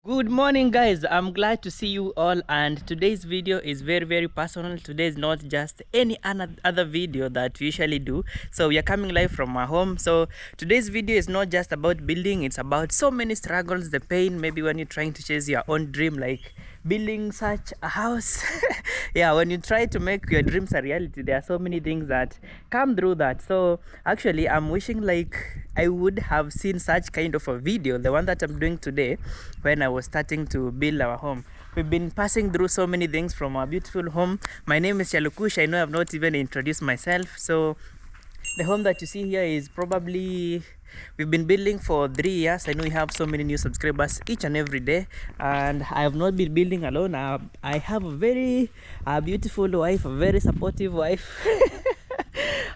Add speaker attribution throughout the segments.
Speaker 1: Good morning, guys. I'm glad to see you all, and today's video is very personal. Today is not just any other video that we usually do. So we are coming live from my home. So today's video is not just about building, it's about so many struggles, the pain, maybe when you're trying to chase your own dream, like building such a house. Yeah, when you try to make your dreams a reality, there are so many things that come through that. So actually, I'm wishing like I would have seen such kind of a video, the one that I'm doing today, when I was starting to build our home. We've been passing through so many things from our beautiful home. My name is Chalukush. I know I've not even introduced myself. So the home that you see here is probably, we've been building for 3 years. I know we have so many new subscribers each and every day, and I have not been building alone. I have a very beautiful wife, a very supportive wife.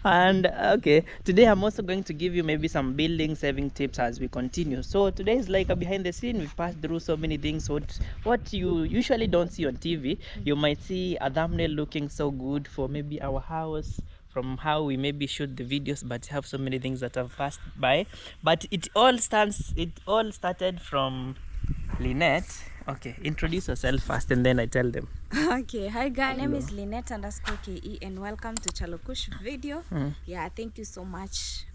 Speaker 1: And okay, today I'm also going to give you maybe some building saving tips as we continue. So today is like a behind the scene. We've passed through so many things. What you usually don't see on TV, you might see a thumbnail looking so good for maybe our house, from how we maybe shoot the videos, but have so many things that have passed by. But it all started from Lynette. Okay, introduce yourself first and then I tell them.
Speaker 2: Okay, hi guys, my name is Lynette _KE and welcome to Chalukush video. Yeah, thank you so much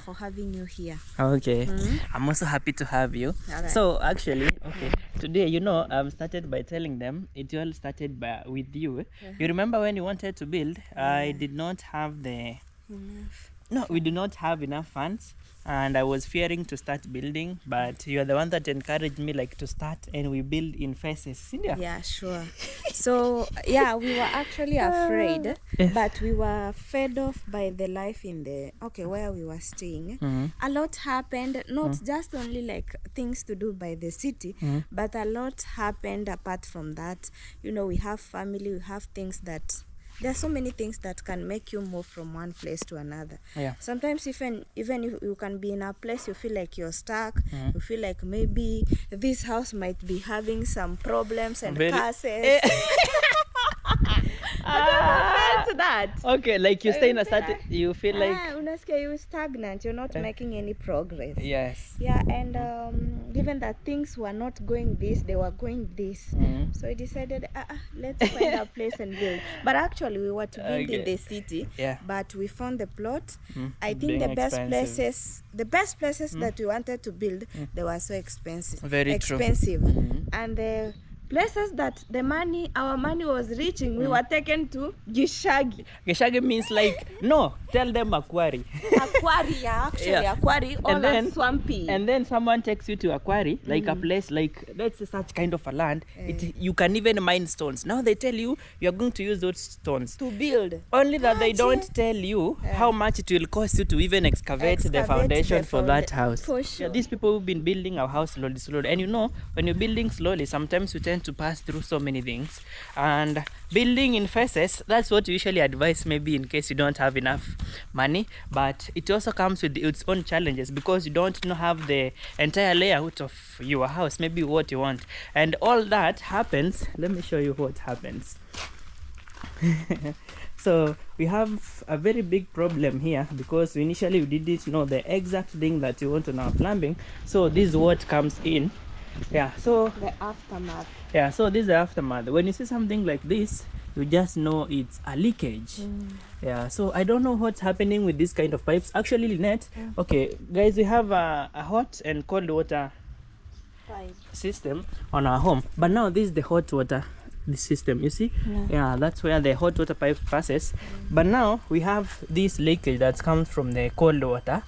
Speaker 2: for having you here.
Speaker 1: Okay, I'm also happy to have you.
Speaker 2: Alright.
Speaker 1: So actually, okay, today, I've started by telling them it all started with you. You remember when you wanted to build, I did not have we do not have enough funds, and I was fearing to start building, but you are the one that encouraged me like to start, and we build in phases.
Speaker 2: Yeah, sure. So yeah, we were actually afraid, but we were fed off by the life in the where we were staying. A lot happened, not just only like things to do by the city, but a lot happened apart from that. We have family, we have things that there are so many things that can make you move from one place to another.
Speaker 1: Yeah.
Speaker 2: Sometimes even if you can be in a place you feel like you're stuck, you feel like maybe this house might be having some problems and curses. That.
Speaker 1: Okay, like you stay in a certain, you feel like
Speaker 2: unasikia you stagnant, you're not making any progress.
Speaker 1: yes.
Speaker 2: Yeah, and given that things were not going this, they were going this. So we decided, let's find a place and build. But actually, we were to build in the city.
Speaker 1: Yeah.
Speaker 2: But we found the plot. I think
Speaker 1: Being
Speaker 2: the best places that we wanted to build, they were so expensive.
Speaker 1: Very
Speaker 2: expensive.
Speaker 1: True.
Speaker 2: And the places that our money was reaching, we were taken to Gishagi.
Speaker 1: Gishagi means like, no, tell them Aquari.
Speaker 2: Aquari, actually, Aquari, all are swampy.
Speaker 1: And then someone takes you to Aquari, like a place, like, let's say such kind of a land. You can even mine stones. Now they tell you, you're going to use those stones
Speaker 2: to build.
Speaker 1: Only that they don't tell you how much it will cost you to even excavate the foundation for that house.
Speaker 2: For sure.
Speaker 1: Yeah, these people who've been building our house slowly. And when you're building slowly, sometimes you tend to pass through so many things, and building in phases, that's what you usually advise, maybe in case you don't have enough money. But it also comes with its own challenges, because you don't have the entire layout of your house, maybe what you want, and all that happens. Let me show you what happens. So we have a very big problem here, because initially we didn't know the exact thing that you want on our plumbing. So this is what comes in. Yeah, so
Speaker 2: the aftermath.
Speaker 1: Yeah, so this is the aftermath. When you see something like this, you just know it's a leakage. Yeah, so I don't know what's happening with this kind of pipes. Actually, Lynette, okay, guys, we have a hot and cold water
Speaker 2: pipe
Speaker 1: system on our home. But now this is the hot water system, you see? Yeah, that's where the hot water pipe passes. But now we have this leakage that comes from the cold water.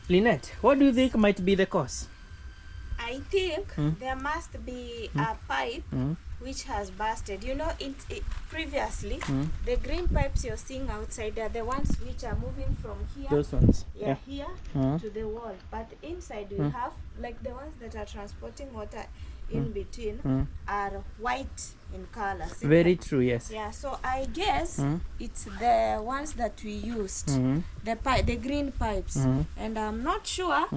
Speaker 1: Lynette, what do you think might be the cause?
Speaker 2: I think there must be a pipe which has busted. Previously, the green pipes you're seeing outside are the ones which are moving from here.
Speaker 1: Those ones.
Speaker 2: Here to the wall. But inside we have, like the ones that are transporting water in between, are white in color.
Speaker 1: Very true, yes.
Speaker 2: Yeah, so I guess it's the ones that we used, the green pipes. And I'm not sure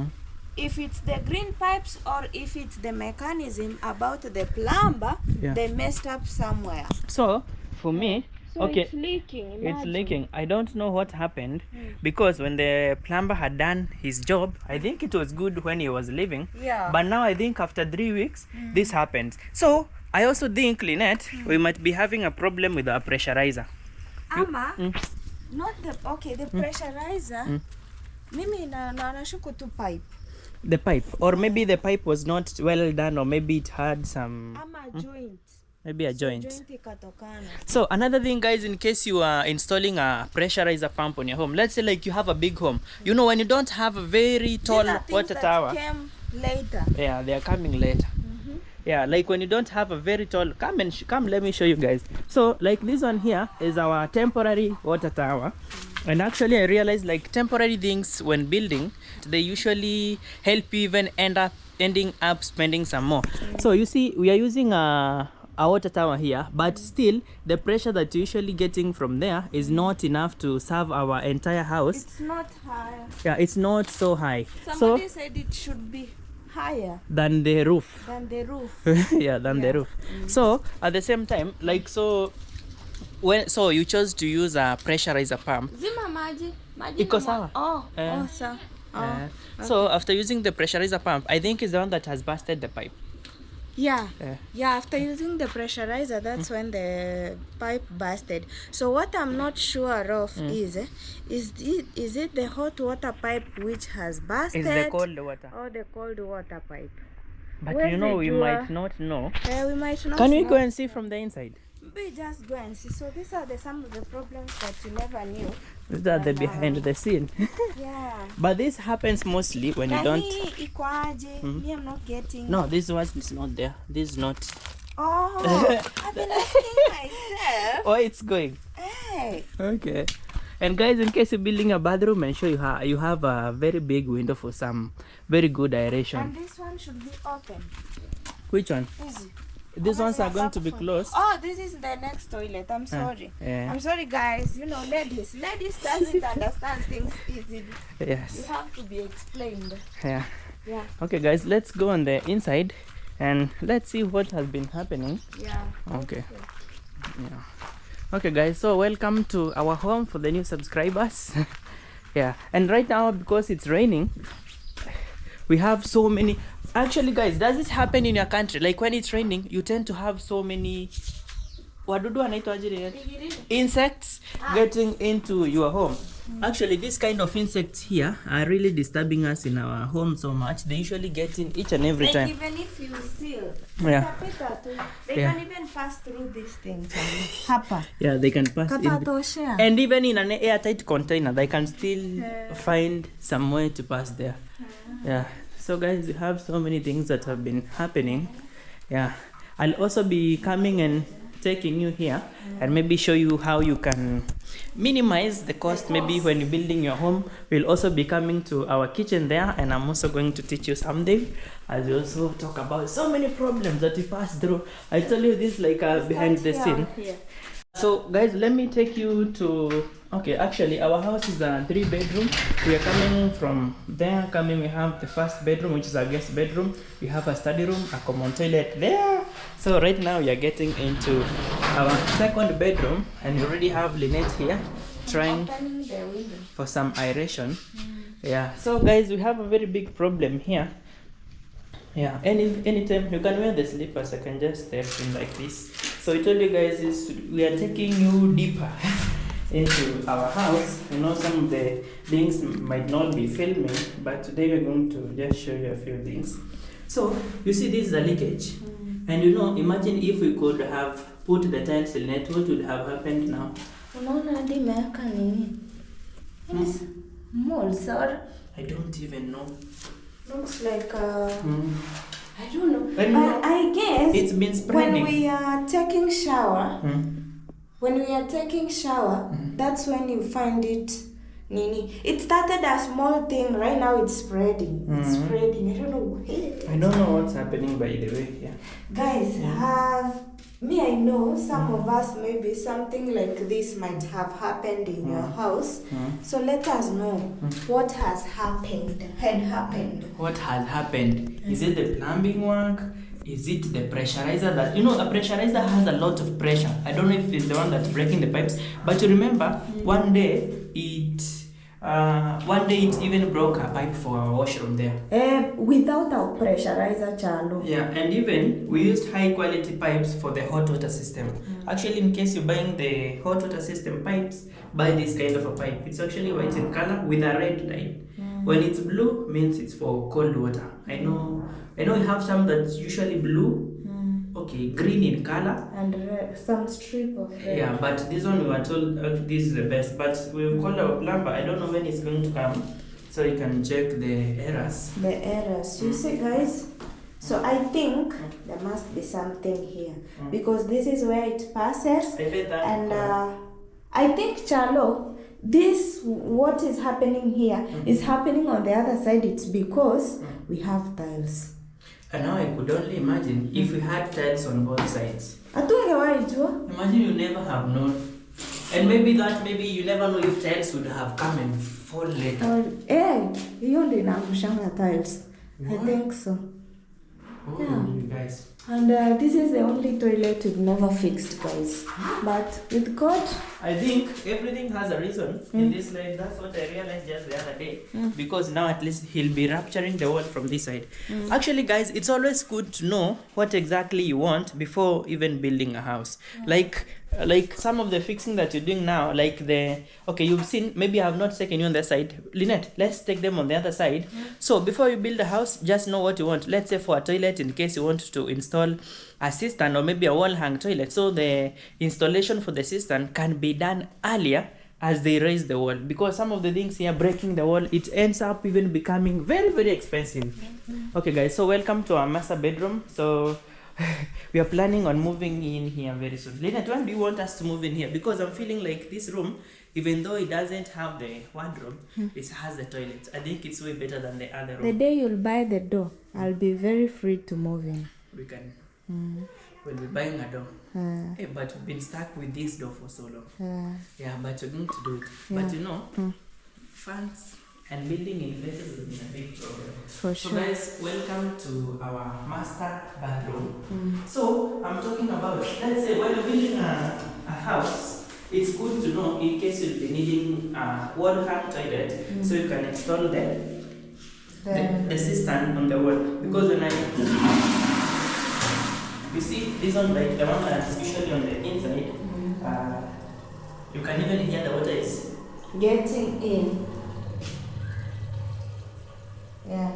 Speaker 2: if it's the green pipes or if it's the mechanism about the plumber, they messed up somewhere.
Speaker 1: So for me,
Speaker 2: So
Speaker 1: Okay,
Speaker 2: it's leaking.
Speaker 1: it's
Speaker 2: Imagine.
Speaker 1: leaking. I don't know what happened because when the plumber had done his job, I think it was good when he was leaving.
Speaker 2: Yeah.
Speaker 1: But now I think after 3 weeks, this happened. So I also think, Lynette, we might be having a problem with our pressurizer.
Speaker 2: Ama, not the the pressurizer. Mimi na nashuku tu pipe.
Speaker 1: The pipe, or maybe the pipe was not well done, or maybe it had some
Speaker 2: Joint.
Speaker 1: maybe a joint.
Speaker 2: Joint ikatokana.
Speaker 1: So another thing, guys, in case you are installing a pressurizer pump on your home, let's say like you have a big home, you know, when you don't have a very tall water tower,
Speaker 2: came later.
Speaker 1: yeah, they are coming later. Yeah, like when you don't have a very tall, come let me show you guys. So like this one here is our temporary water tower. And actually I realized like temporary things when building, they usually help you even ending up spending some more. So you see, we are using a water tower here, but still the pressure that you're usually getting from there is not enough to serve our entire house.
Speaker 2: It's not high.
Speaker 1: Yeah, it's not so high.
Speaker 2: Somebody said it should be higher
Speaker 1: than the roof. Yeah, than the roof. So at the same time, like, so you chose to use a pressurizer pump.
Speaker 2: Zima maji
Speaker 1: Iko sawa?
Speaker 2: Sawa.
Speaker 1: Okay. So after using the pressurizer pump, I think it's the one that has busted the pipe.
Speaker 2: Yeah. After using the pressurizer, that's when the pipe busted. So what I'm not sure of is it the hot water pipe which has busted?
Speaker 1: Is the cold water?
Speaker 2: Or the cold water pipe?
Speaker 1: But you know, we might not know.
Speaker 2: We might not.
Speaker 1: Can we go and see from the inside?
Speaker 2: We just go and see. So these are some of the problems that you never knew.
Speaker 1: These are the behind the scene.
Speaker 2: Yeah.
Speaker 1: But this happens mostly when you don't.
Speaker 2: Me, I'm not getting.
Speaker 1: No, this one is not there. This is not.
Speaker 2: Oh, I've been asking myself.
Speaker 1: Oh, it's going.
Speaker 2: Hey.
Speaker 1: Okay. And guys, in case you're building a bathroom, and sure you have a very big window for some very good aeration.
Speaker 2: And this one should be open.
Speaker 1: Which one?
Speaker 2: Easy.
Speaker 1: These ones are going to be closed.
Speaker 2: Oh, this is the next toilet. I'm sorry.
Speaker 1: Yeah.
Speaker 2: I'm sorry, guys. You know, ladies doesn't understand things easily.
Speaker 1: Yes.
Speaker 2: You have to be explained.
Speaker 1: Yeah.
Speaker 2: Yeah.
Speaker 1: Okay, guys, let's go on the inside and let's see what has been happening.
Speaker 2: Yeah.
Speaker 1: Okay. Yeah. Okay, guys, so welcome to our home for the new subscribers. Yeah, and right now because it's raining, we have so many. Actually, guys, does it happen in your country? Like when it's raining, you tend to have so many wadudu wanaitwaje, insects getting into your home. Actually, this kind of insects here are really disturbing us in our home so much. They usually get in each and every time.
Speaker 2: Even if you seal,
Speaker 1: Yeah.
Speaker 2: they can even pass through these things. Hapa.
Speaker 1: Yeah, they can pass in. And even in an airtight container, they can still find some way to pass there. Yeah. So guys, we have so many things that have been happening. Yeah. I'll also be coming and taking you here and maybe show you how you can minimize the cost. Maybe when you're building your home, we'll also be coming to our kitchen there, and I'm also going to teach you something as we also talk about so many problems that we pass through. I tell you this like behind the scene. So guys, let me take you to, okay, actually our house is a 3-bedroom. We are coming from there. We have the first bedroom, which is our guest bedroom. We have a study room, a common toilet there. So right now we are getting into our second bedroom, and we already have Lynette here trying for some aeration. Yeah, so guys, we have a very big problem here. Yeah, anytime you can wear the slippers, I can just step in like this. So I told you guys we are taking you deeper into our house. You know, some of the things might not be filming, but today we're going to just show you a few things. So you see, this is a leakage, and you know, imagine if we could have put the tiles in it, what would have happened now?
Speaker 2: Moles, or
Speaker 1: I don't even know.
Speaker 2: looks like I don't know.
Speaker 1: But
Speaker 2: I guess
Speaker 1: it's been spreading.
Speaker 2: When we are taking shower, that's when you find it. Nini, it started a small thing. Right now it's spreading. It's spreading. I don't know.
Speaker 1: I don't know what's happening, by the way. Yeah.
Speaker 2: Guys, I know some of us, maybe something like this might have happened in your house. So let us know what has happened.
Speaker 1: What has happened? Is it the plumbing work? Is it the pressurizer that, you know, a pressurizer has a lot of pressure. I don't know if it's the one that's breaking the pipes, but you remember one day it even broke a pipe for our washroom there.
Speaker 2: Without our pressurizer, Charlo.
Speaker 1: Yeah, and even we used high quality pipes for the hot water system. Actually, in case you're buying the hot water system pipes, buy this kind of a pipe. It's actually white in color with a red line. When it's blue, means it's for cold water. I know you have some that's usually blue. Okay, green in color
Speaker 2: and red, some strip of red.
Speaker 1: Yeah, but this one we were told this is the best. But we've called our plumber. I don't know when it's going to come, so you can check the errors.
Speaker 2: The errors. You see, guys. So I think there must be something here because this is where it passes. And I think, Charlo, this what is happening here is happening on the other side. It's because we have tiles.
Speaker 1: And now I could only imagine if we had tiles on both sides. Imagine you never have known. And maybe you never know if tiles would have come and fall later.
Speaker 2: Tiles. I think so.
Speaker 1: Oh, yeah. You guys.
Speaker 2: And this is the only toilet we've never fixed, guys. But with God,
Speaker 1: I think everything has a reason in this life. That's what I realized just the other day. Because now at least he'll be rupturing the wall from this side. Actually, guys, it's always good to know what exactly you want before even building a house. Like some of the fixing that you're doing now, like you've seen, maybe I have not taken you on the side. Lynette, let's take them on the other side. So before you build a house, just know what you want. Let's say for a toilet, in case you want to install a cistern or maybe a wall hang toilet. So the installation for the cistern can be done earlier as they raise the wall, because some of the things here breaking the wall, it ends up even becoming very, very expensive. Okay, guys, so welcome to our master bedroom. So we are planning on moving in here very soon. Lynette, when do you want us to move in here? Because I'm feeling like this room, even though it doesn't have the wardrobe, it has the toilet. I think it's way better than the other room.
Speaker 2: The day you'll buy the door, I'll be very free to move in.
Speaker 1: We can. We'll be buying a door. Hey, but we've been stuck with this door for so long. Yeah, but we're going to do it. Yeah. But you know, funds and building in places has been a big problem.
Speaker 2: For
Speaker 1: so
Speaker 2: sure.
Speaker 1: Guys, welcome to our master bathroom. So I'm talking about, let's say when you're building a house, it's good to know in case you'll be needing a wall hang toilet, so you can install the cistern on the wall. Because when you see this one, like the one that's usually on the inside, you can even hear the water is
Speaker 2: getting in. Yeah.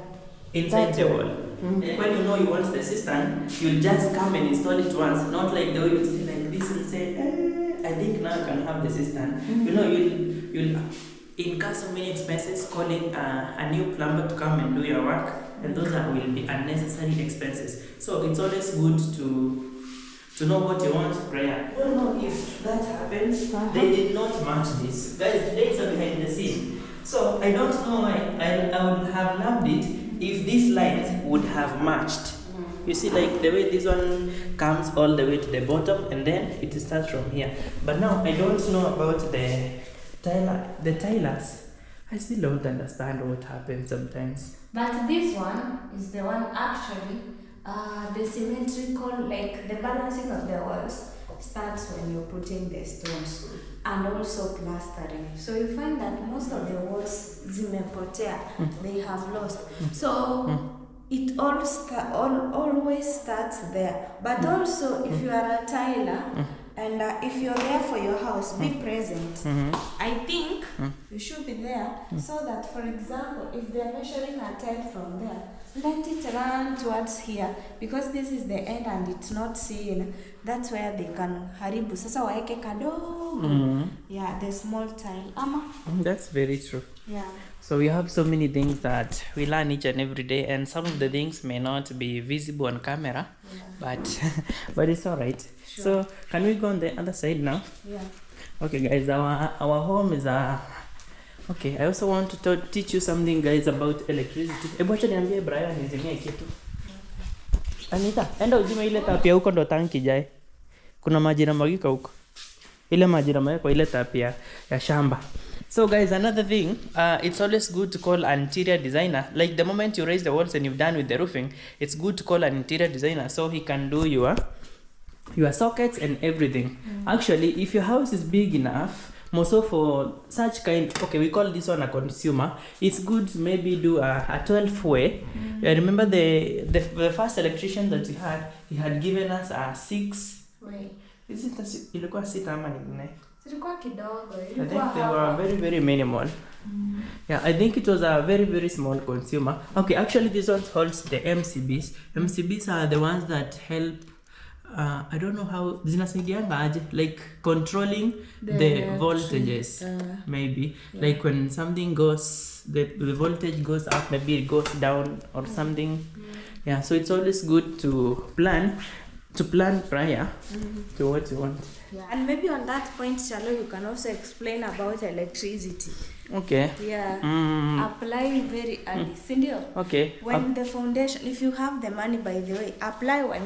Speaker 1: Inside the wall. And when you know you want the cistern, you'll just come and install it once. Not like the way you stay like this and say, I think now I can have the cistern. You know, you'll incur so many expenses calling a new plumber to come and do your work, and those will be unnecessary expenses. So it's always good to know what you want prior. I don't know if that happens. They did not match this. Guys, the dates are behind the scene. So I don't know why. I would have loved it if these lines would have matched. You see, like the way this one comes all the way to the bottom and then it starts from here. But now I don't know about the tilers. I still don't understand what happens sometimes.
Speaker 2: But this one is the one actually, the symmetrical, like the balancing of the walls starts when you're putting the stones and also plastering. So you find that most of the walls zimepotea, they have lost. So it always starts there. But also if you are a tiler and if you're there for your house, be present. I think you should be there so that, for example, if they're measuring a tile from there, let it run towards here, because this is the end and it's not seen. That's where they can haribu. Sasa waeke kadogo. Yeah, the small tile.
Speaker 1: That's very true.
Speaker 2: Yeah.
Speaker 1: So we have so many things that we learn each and every day, and some of the things may not be visible on camera, but it's all right. Sure. So can we go on the other side now?
Speaker 2: Yeah.
Speaker 1: Okay, guys, our home is okay. I also want to teach you something, guys, about electricity. Acha niambie Brian nizimie kitu. Anita, enda uzime ile tap ya huko ndo tanki jae. Kuna maji na magika huko. Ile maji na magika ile tap ya shamba. So guys, another thing, it's always good to call an interior designer. Like the moment you raise the walls and you've done with the roofing, it's good to call an interior designer so he can do your sockets and everything. Actually, if your house is big enough, more so for such kind, okay, we call this one a consumer, it's good to maybe do a 12 way. I remember the first electrician that he had given us a 6 way. Is it ilikuwa 6 ama ni 4?
Speaker 2: Ilikuwa kidogo.
Speaker 1: I think they were very very minimal. Yeah, I think it was a very very small consumer. Okay, actually this one holds the MCBs. MCBs are the ones that help, I don't know how zinasaidianga aje, like controlling the voltages, maybe like when something goes, the voltage goes up, maybe it goes down or something. Yeah, so it's always good to plan prior to what you want.
Speaker 2: Yeah. And maybe on that point, Shalo, you can also explain about electricity.
Speaker 1: Okay.
Speaker 2: Yeah. Apply very early. Sindio?
Speaker 1: Okay.
Speaker 2: When the foundation, if you have the money, by the way, apply when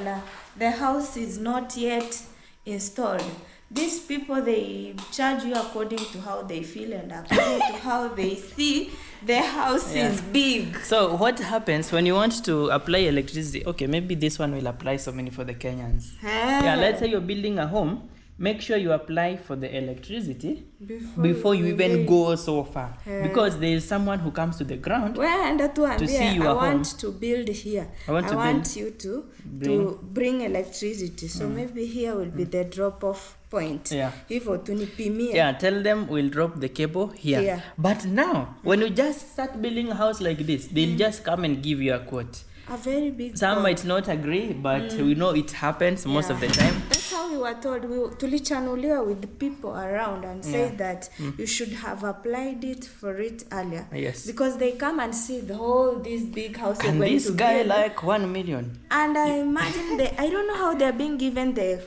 Speaker 2: the house is not yet installed. These people, they charge you according to how they feel and according to how they see the house is big.
Speaker 1: So what happens when you want to apply electricity? Okay, maybe this one will apply so many for the Kenyans. Yeah, let's say you're building a home. Make sure you apply for the electricity before you even go so far, because there is someone who comes to the ground to see your home.
Speaker 2: I want to build here. I want you to bring electricity. So maybe here will be the drop-off point.
Speaker 1: Yeah.
Speaker 2: Yeah,
Speaker 1: tell them we'll drop the cable here. But now, when you just start building a house like this, they'll just come and give you a quote.
Speaker 2: A very big
Speaker 1: Some might not agree, but we know it happens most of the time.
Speaker 2: That's how we were told. We tulichanuliwa with the people around and say that you should have applied it for it earlier.
Speaker 1: Yes.
Speaker 2: Because they come and see the whole this big house.
Speaker 1: And this guy like 1 million.
Speaker 2: And I imagine I don't know how they're being given the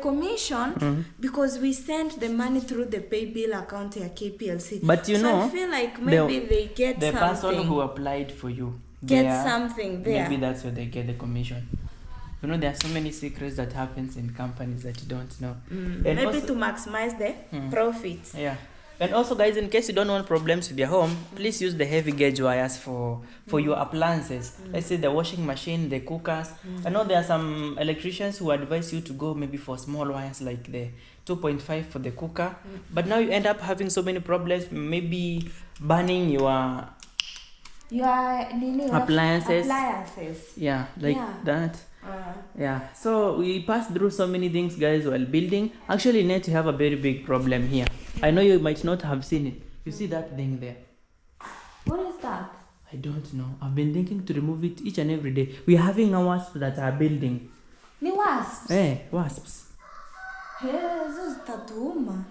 Speaker 2: commission because we sent the money through the pay bill account at KPLC.
Speaker 1: But you know,
Speaker 2: I feel like maybe they get
Speaker 1: the
Speaker 2: something.
Speaker 1: person who applied for you
Speaker 2: Something there.
Speaker 1: Maybe that's where they get the commission. You know, there are so many secrets that happens in companies that you don't know.
Speaker 2: Maybe also, to maximize the profits.
Speaker 1: Yeah. And also, guys, in case you don't want problems with your home, please use the heavy gauge wires for your appliances. Let's say the washing machine, the cookers. I know there are some electricians who advise you to go maybe for small wires like the 2.5 for the cooker. But now you end up having so many problems, maybe burning your appliances. Yeah, like that. Yeah, so we passed through so many things, guys, while building. Actually, Nate, you have a very big problem here. I know you might not have seen it. You see that thing there?
Speaker 2: What is that?
Speaker 1: I don't know. I've been thinking to remove it each and every day. We're having a wasp that are building.
Speaker 2: Ni wasps?
Speaker 1: Wasps.
Speaker 2: This is tatuma.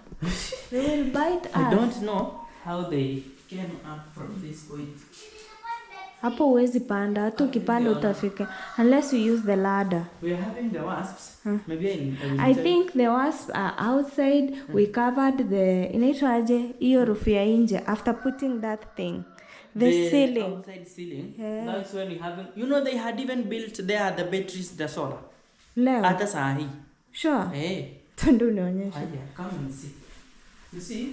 Speaker 2: They will bite us.
Speaker 1: I don't know how they came up from this point.
Speaker 2: Hapo huwezi panda, hata ukipanda utafika unless you use the ladder.
Speaker 1: We are having the wasps. Maybe
Speaker 2: I think the wasps are outside. We covered the inaitwaje hiyo roof ya nje after putting that thing. The ceiling.
Speaker 1: Outside ceiling. That's when we have. You know, they had even built there the batteries, the solar.
Speaker 2: Leo.
Speaker 1: Hata saa hii.
Speaker 2: Sure. Tundu nionyeshe.
Speaker 1: Come and see. You see?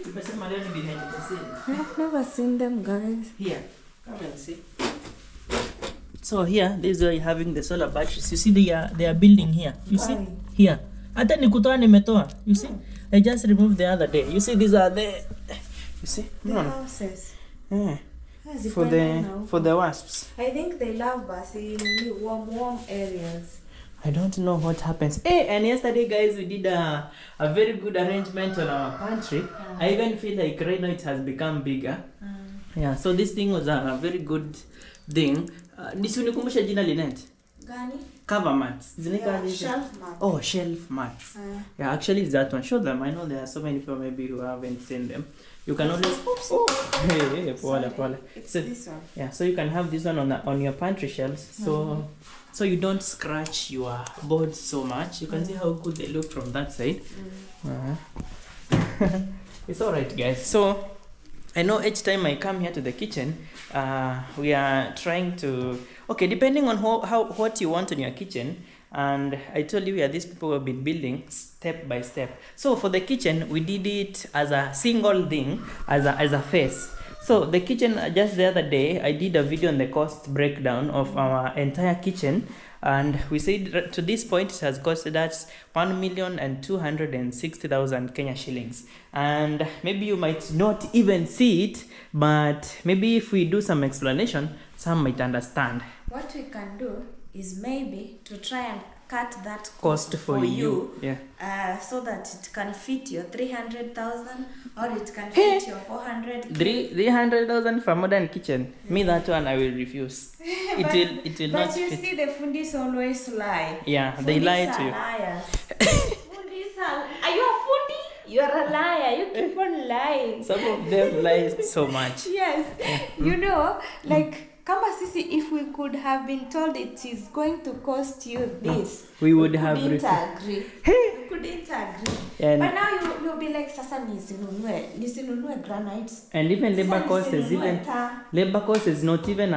Speaker 1: Tumesema leo ni behind the scene.
Speaker 2: I've never seen them, guys.
Speaker 1: Here. Come and see. So here, this is where you're having the solar batteries. You see they are building here. You see? Here. Hata nikutoa nimetoa. You see? I just removed the other day. You see these are the you see?
Speaker 2: The houses.
Speaker 1: For the wasps.
Speaker 2: I think they love us in warm areas.
Speaker 1: I don't know what happens. Hey, and yesterday, guys, we did a very good arrangement on our pantry. I even feel like right now it has become bigger. Yeah, so this thing was a very good thing. Nisunikumbusha jina Linet.
Speaker 2: Gani?
Speaker 1: Cover mats.
Speaker 2: Shelf mats.
Speaker 1: Oh, shelf mats. Yeah, actually it's that one. Show them. I know there are so many people maybe who haven't seen them. You can always
Speaker 2: It's this one.
Speaker 1: Yeah, so you can have this one on your pantry shelves. So you don't scratch your boards so much. You can see how good they look from that side. It's alright, guys. So I know each time I come here to the kitchen, we are trying to Okay, depending on what you want in your kitchen, and I told you, these people have been building step by step. So for the kitchen, we did it as a single thing, as a face. So the kitchen, just the other day, I did a video on the cost breakdown of our entire kitchen, and we said to this point it has costed us 1,260,000 Kenya shillings. And maybe you might not even see it, but maybe if we do some explanation, some might understand.
Speaker 2: What we can do is maybe to try and cut that
Speaker 1: Cost for you. Yeah.
Speaker 2: So that it can fit your 300,000 or it can fit your 400.
Speaker 1: 300,000 for modern kitchen. Me, that one I will refuse. It will not
Speaker 2: But you
Speaker 1: fit.
Speaker 2: see, the fundis always lie.
Speaker 1: Yeah, they lie to you.
Speaker 2: Liars. Fundis are you a fundi? You are a liar. You keep on lying.
Speaker 1: Some of them lie so much.
Speaker 2: Yes. You know, like kama sisi, if we could have been told it is going to cost you this,
Speaker 1: we would have
Speaker 2: couldn't agree. We couldn't agree.
Speaker 1: And
Speaker 2: but now you'll be like, sasa nisinunue granites.
Speaker 1: And even labor cost is not even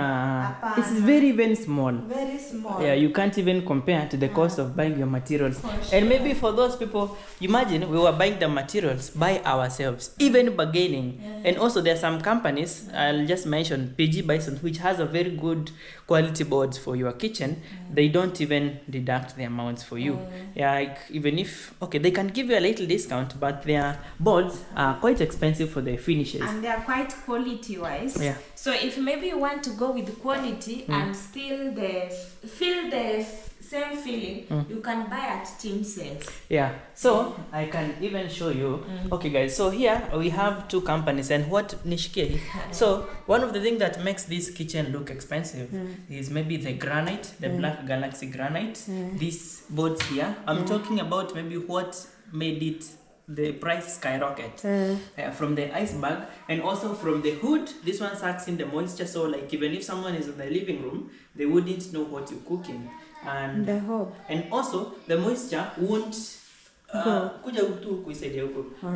Speaker 1: it's very small.
Speaker 2: Very small.
Speaker 1: Yeah, you can't even compare to the cost of buying your materials.
Speaker 2: Sure.
Speaker 1: And maybe for those people, imagine we were buying the materials by ourselves, even bargaining. And also there are some companies, I'll just mention PG Bison, which has a very good quality boards for your kitchen. They don't even deduct the amounts for you. Yeah, like even if, okay, they can give you a little discount, but their boards are quite expensive for the finishes.
Speaker 2: And they are quite quality wise.
Speaker 1: Yeah.
Speaker 2: So if maybe you want to go with quality and still feel the same feeling, you can buy at team sales.
Speaker 1: Yeah, so I can even show you. Okay guys, so here we have two companies, and what Nishike, so one of the things that makes this kitchen look expensive is maybe the granite, the black galaxy granite. These boards here, I'm talking about maybe what made it the price skyrocket from the iceberg, and also from the hood. This one sucks in the moisture, so like even if someone is in the living room, they wouldn't know what you're cooking. And
Speaker 2: the hob,
Speaker 1: and also the moisture won't the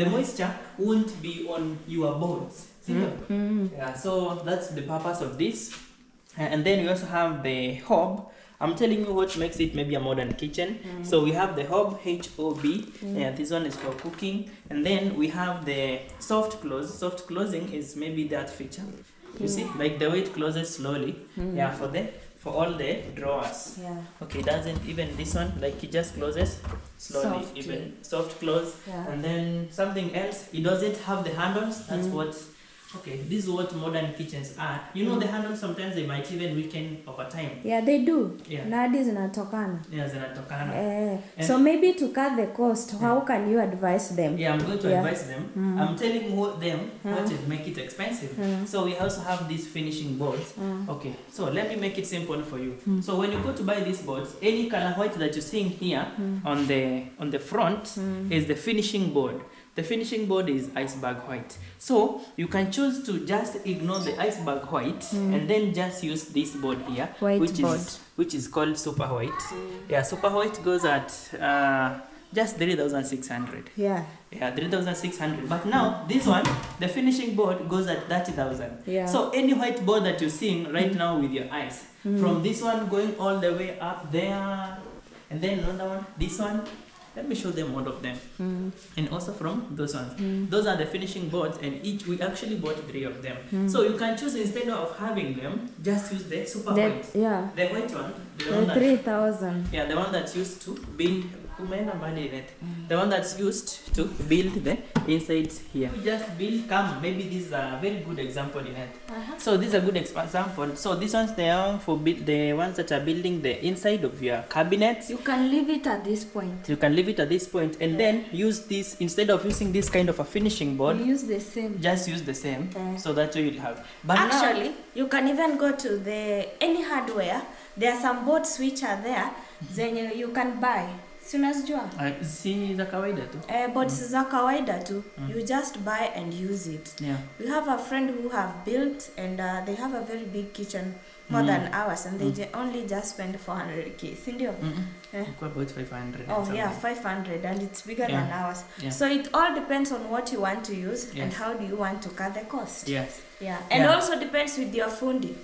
Speaker 1: moisture won't be on your boards. Yeah, so that's the purpose of this. And then we also have the hob. I'm telling you what makes it maybe a modern kitchen. So we have the hob, H-O-B. Yeah, this one is for cooking. And then we have the soft close. Soft closing is maybe that feature. You see, like the way it closes slowly. Yeah, for all the drawers.
Speaker 2: Yeah.
Speaker 1: Okay, doesn't even this one, like it just closes slowly.
Speaker 2: Softly.
Speaker 1: Even soft close.
Speaker 2: Yeah.
Speaker 1: And then something else, it doesn't have the handles. That's what, okay, this is what modern kitchens are. You know, the handles sometimes they might even weaken over time.
Speaker 2: Yeah, they do.
Speaker 1: Yeah.
Speaker 2: Nowadays zinatokana.
Speaker 1: Yeah, zinatokana.
Speaker 2: So maybe to cut the cost, how can you advise them?
Speaker 1: Yeah, I'm going to advise them. I'm telling them what will make it expensive. So we also have these finishing boards. Okay, so let me make it simple for you. So when you go to buy these boards, any color white that you're seeing here on the front is the finishing board. The finishing board is iceberg white. So you can choose to just ignore the iceberg white and then just use this board here, which is called super white. Yeah, super white goes at just 3,600.
Speaker 2: Yeah.
Speaker 1: Yeah, 3,600. But now this one, the finishing board goes at 30,000.
Speaker 2: Yeah.
Speaker 1: So any white board that you're seeing right now with your eyes, from this one going all the way up there, and then another one, this one. Let me show them all of them. And also from those ones. Those are the finishing boards, and we actually bought 3 of them. So you can choose, instead of having them, just use the super white.
Speaker 2: Yeah.
Speaker 1: The white one.
Speaker 2: The 3,000.
Speaker 1: Yeah, the one that's used to build. The one that's used to build the insides here. We just build maybe this is a very good example in it. So this is a good example. So this one's there for the ones that are building the inside of your cabinets.
Speaker 2: You can leave it at this point.
Speaker 1: You can leave it at this point and then use this, instead of using this kind of a finishing board,
Speaker 2: You use the same.
Speaker 1: just use the same. So that's what you'll have. But
Speaker 2: actually, you can even go to any hardware. There are some boards which are there. Then you can buy. Sinazijua?
Speaker 1: Si za kawaida tu.
Speaker 2: Boards za kawaida tu. You just buy and use it.
Speaker 1: Yeah.
Speaker 2: We have a friend who have built, and they have a very big kitchen. more than ours, and they only just spend 400k. Sindio?
Speaker 1: About 500.
Speaker 2: Oh yeah, 500, and it's bigger than ours.
Speaker 1: Yeah.
Speaker 2: So it all depends on what you want to use and
Speaker 1: Yes.
Speaker 2: how do you want to cut the cost.
Speaker 1: Yes.
Speaker 2: Yeah, and also depends with your fundi.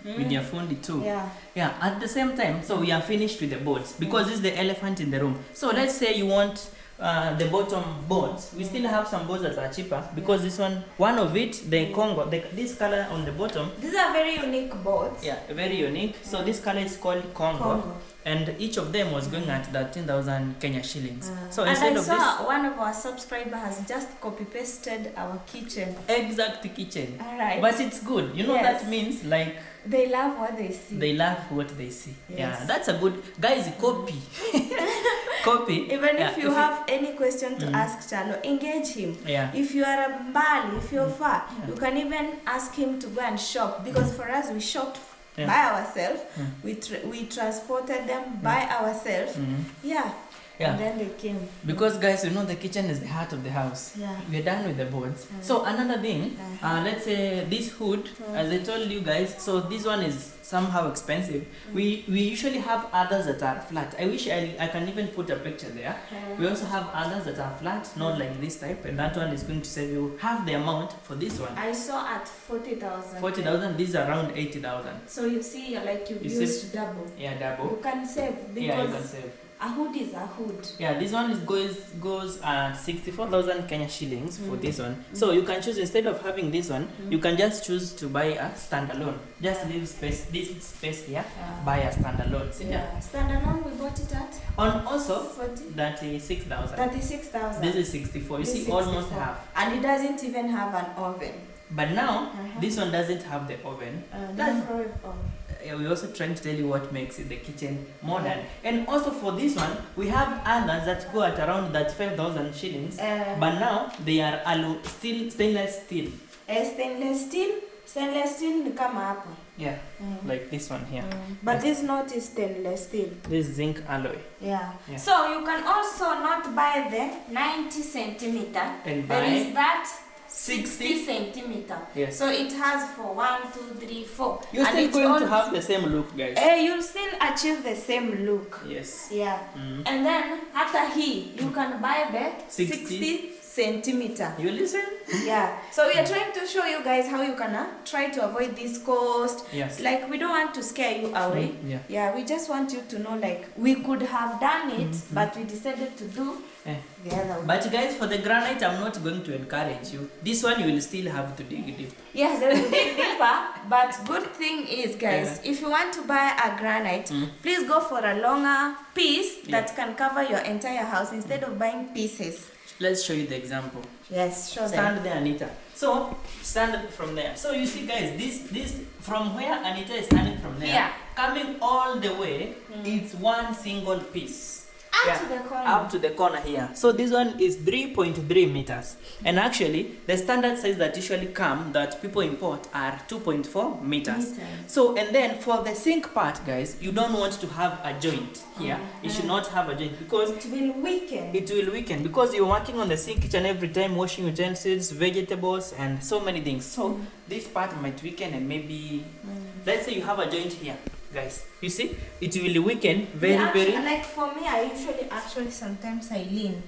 Speaker 1: With your fundi too.
Speaker 2: Yeah.
Speaker 1: Yeah, at the same time, so we are finished with the boards because this is the elephant in the room. So let's say you want the bottom boards. We still have some boards that are cheaper because this one of it, the Congo, this color on the bottom.
Speaker 2: These are very unique boards.
Speaker 1: Yeah, very unique. So this color is called Congo. And each of them was going at 13,000 Kenya shillings. So
Speaker 2: and
Speaker 1: instead
Speaker 2: I
Speaker 1: of
Speaker 2: saw
Speaker 1: this,
Speaker 2: one of our subscribers has just copy pasted our kitchen.
Speaker 1: exact kitchen.
Speaker 2: Alright.
Speaker 1: But it's good. You know
Speaker 2: Yes.
Speaker 1: that means like
Speaker 2: They love what they see.
Speaker 1: they love what they see.
Speaker 2: Yes.
Speaker 1: Yeah, that's a good guys. Copy, copy.
Speaker 2: Even
Speaker 1: Yeah,
Speaker 2: if you have any question to ask Chalo, engage him.
Speaker 1: Yeah.
Speaker 2: If you are a Bali, if you're far, you can even ask him to go and shop, because for us we shopped by ourselves. We transported them by ourselves. Yeah.
Speaker 1: Yeah.
Speaker 2: And then they came.
Speaker 1: Because guys, you know the kitchen is the heart of the house.
Speaker 2: Yeah.
Speaker 1: We're done with the boards. So another thing, let's say this hood, as I told you guys, so this one is somehow expensive. We usually have others that are flat. I wish I can even put a picture there. We also have others that are flat, not like this type, and that one is going to save you half the amount for this one.
Speaker 2: I saw at 40,000.
Speaker 1: 40,000, this is around 80,000.
Speaker 2: So you see, like you've
Speaker 1: You
Speaker 2: used
Speaker 1: save-
Speaker 2: double.
Speaker 1: Yeah, double.
Speaker 2: You can save because
Speaker 1: Yeah, you can save.
Speaker 2: a hood is a hood.
Speaker 1: Yeah, this one goes at 64,000 Kenya shillings for this one. So you can choose, instead of having this one, you can just choose to buy a standalone. Just leave this space here, buy a standalone. See here?
Speaker 2: Standalone, we bought it at
Speaker 1: On also
Speaker 2: 40.
Speaker 1: 36,000.
Speaker 2: 36,000.
Speaker 1: This is 64. You
Speaker 2: This
Speaker 1: see,
Speaker 2: is
Speaker 1: almost
Speaker 2: 64.
Speaker 1: half.
Speaker 2: And it doesn't even have an oven.
Speaker 1: But now this one doesn't have the oven.
Speaker 2: Microwave oven.
Speaker 1: We're also trying to tell you what makes it the kitchen modern. And also for this one, we have others that go at around 35,000 shillings. But now they are stainless steel.
Speaker 2: Stainless steel ni kama hapa.
Speaker 1: Yeah, like this one here.
Speaker 2: But this not is stainless steel.
Speaker 1: This zinc alloy.
Speaker 2: Yeah.
Speaker 1: Yeah.
Speaker 2: So you can also not buy the 90 centimeter.
Speaker 1: And
Speaker 2: There
Speaker 1: buy
Speaker 2: is that
Speaker 1: 60.
Speaker 2: 60 centimeter.
Speaker 1: Yes.
Speaker 2: So it has for 1, 2, 3, 4.
Speaker 1: You're
Speaker 2: And
Speaker 1: still
Speaker 2: it's
Speaker 1: going to
Speaker 2: all-
Speaker 1: have the same look, guys.
Speaker 2: You'll still achieve the same look.
Speaker 1: Yes.
Speaker 2: Yeah. And then after you can buy the
Speaker 1: 60
Speaker 2: centimeter.
Speaker 1: You listen?
Speaker 2: Yeah. So we are trying to show you guys how you can try to avoid this cost.
Speaker 1: Yes.
Speaker 2: Like we don't want to scare you away.
Speaker 1: Yeah.
Speaker 2: Yeah. We just want you to know, like, we could have done it, but we decided to do the other way.
Speaker 1: But guys, for the granite, I'm not going to encourage you. This one you will still have to dig deep.
Speaker 2: Yes, there will dig deeper. But good thing is, guys, if you want to buy a granite, please go for a longer piece that can cover your entire house instead of buying pieces.
Speaker 1: Let's show you the example.
Speaker 2: Yes, show them.
Speaker 1: Stand there, Anita. So stand from there. So you see, guys, this from where Anita is standing from there,
Speaker 2: Yeah.
Speaker 1: coming all the way, it's one single piece.
Speaker 2: Up to the corner.
Speaker 1: Up to the corner here. So this one is 3.3 meters. And actually, the standard size that usually come, that people import, are 2.4 meters. So, and then for the sink part, guys, you don't want to have a joint here. You should not have a joint because
Speaker 2: It will weaken.
Speaker 1: it will weaken, because you're working on the sink each and every time, washing utensils, vegetables, and so many things. So this part might weaken, and maybe let's say you have a joint here, guys. You see, it will weaken very.
Speaker 2: Like for me, I usually sometimes I lean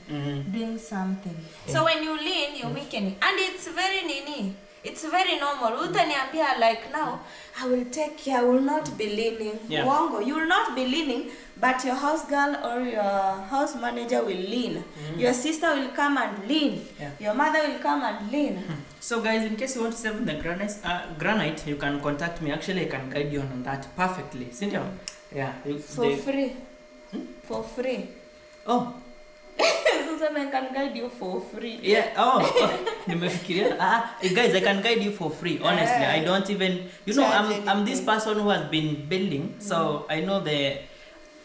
Speaker 2: doing something. So when you lean, you weaken it, and it's very nini. It's very normal. Utaniambia like now, I will take care. I will not be leaning.
Speaker 1: Yeah.
Speaker 2: Wongo, you will not be leaning, but your house girl or your house manager will lean. Your sister will come and lean.
Speaker 1: Yeah.
Speaker 2: Your mother will come and lean.
Speaker 1: So guys, in case you want to save the granite, you can contact me. Actually, I can guide you on that perfectly. Cynthia? Yeah.
Speaker 2: For free. For free.
Speaker 1: Oh.
Speaker 2: Susan, I can guide you for free.
Speaker 1: Yeah. Oh. Nimefikiria. Guys, I can guide you for free. Honestly, I don't even. You know, I'm this person who has been building, so I know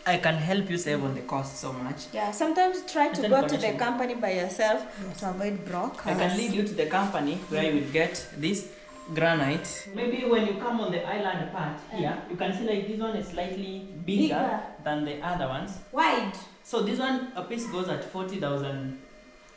Speaker 1: I can help you save on the cost so much.
Speaker 2: Yeah, sometimes try to
Speaker 1: Attend
Speaker 2: go to the
Speaker 1: connection.
Speaker 2: company by yourself to avoid broke.
Speaker 1: I can lead you to the company where you will get this granite. Maybe when you come on the island part here, you can see like this one is slightly bigger than the other ones.
Speaker 2: Wide.
Speaker 1: So this one, a piece goes at 40,000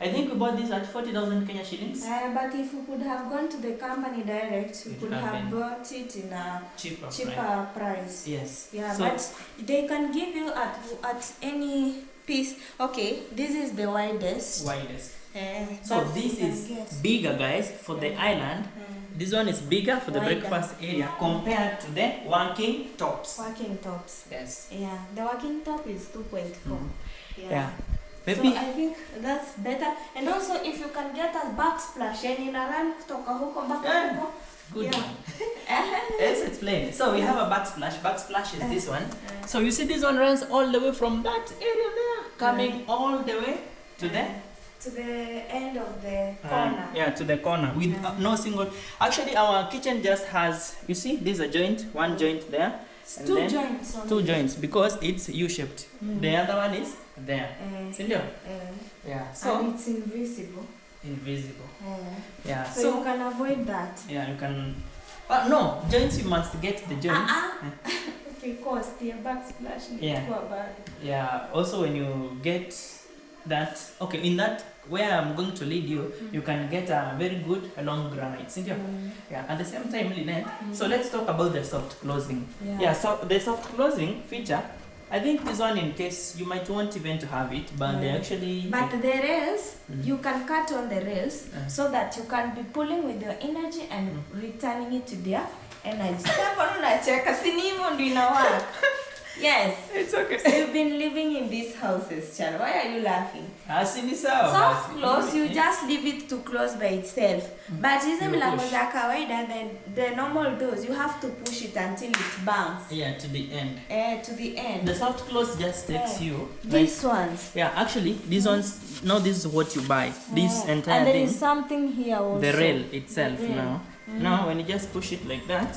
Speaker 1: I think we bought this at 40,000 Kenya shillings.
Speaker 2: But if we could have gone to the company direct, we could have bought it in a cheaper price.
Speaker 1: Yes.
Speaker 2: Yeah, so, but they can give you at any piece. Okay, this is the widest.
Speaker 1: So this is bigger, guys, for the island. This one is bigger for the breakfast area compared to the working tops.
Speaker 2: Yes. Yeah, the working top is 2.4.
Speaker 1: Yeah. Maybe.
Speaker 2: So I think that's better. And also, if you can get a backsplash, and in a run, toka huko mpaka huko.
Speaker 1: Good one. Let's explain. So we have a backsplash. Backsplash is this one. So you see this one runs all the way from that area there, coming all the way to
Speaker 2: the end of the corner.
Speaker 1: Yeah, to the corner with no single. Actually, our kitchen just has, you see, there's a joint, one joint there.
Speaker 2: Two joints.
Speaker 1: Two joints because it's U-shaped. The other one is there. Yeah. So
Speaker 2: and it's invisible.
Speaker 1: Yeah.
Speaker 2: So you can avoid that.
Speaker 1: Yeah, you can. No, joints you must get the joints.
Speaker 2: Because the backsplash.
Speaker 1: Yeah. Also, when you get that, okay, in that where I'm going to lead you, you can get a very good long granite. Yeah. At the same time, Lynette. So let's talk about the soft closing. Yeah. So the soft closing feature, I think this one, in case you might want even to have it, but they actually.
Speaker 2: But the rails, you can cut on the rails so that you can be pulling with your energy and returning it to their energy. Yes.
Speaker 1: It's okay.
Speaker 2: So you've been living in these houses, Chan. Why are you laughing?
Speaker 1: Soft
Speaker 2: close, you just leave it to close by itself. But hizi milango za kawaida, the normal doors, you have to push it until it bangs.
Speaker 1: Yeah, to the end.
Speaker 2: To the end.
Speaker 1: The soft close just takes you.
Speaker 2: These ones.
Speaker 1: Yeah, actually, these ones, now this is what you buy. This entire thing.
Speaker 2: And there is something here also.
Speaker 1: The rail itself now. Now, when you just push it like that,